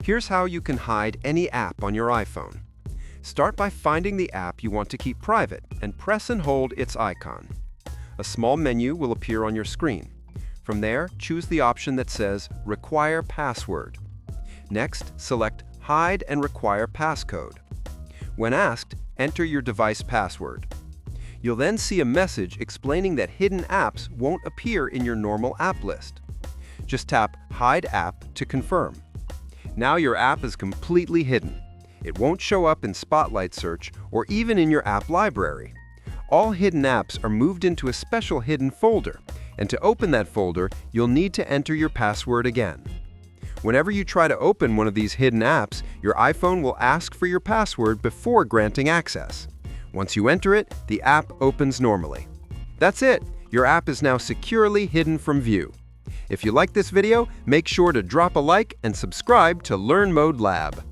Here's how you can hide any app on your iPhone. Start by finding the app you want to keep private and press and hold its icon. A small menu will appear on your screen. From there, choose the option that says Require Password. Next, select Hide and Require Passcode. When asked, enter your device password. You'll then see a message explaining that hidden apps won't appear in your normal app list. Just tap Hide App to confirm. Now your app is completely hidden. It won't show up in Spotlight search or even in your app library. All hidden apps are moved into a special hidden folder, and to open that folder, you'll need to enter your password again. Whenever you try to open one of these hidden apps, your iPhone will ask for your password before granting access. Once you enter it, the app opens normally. That's it! Your app is now securely hidden from view. If you like this video, make sure to drop a like and subscribe to Learn Mode Lab.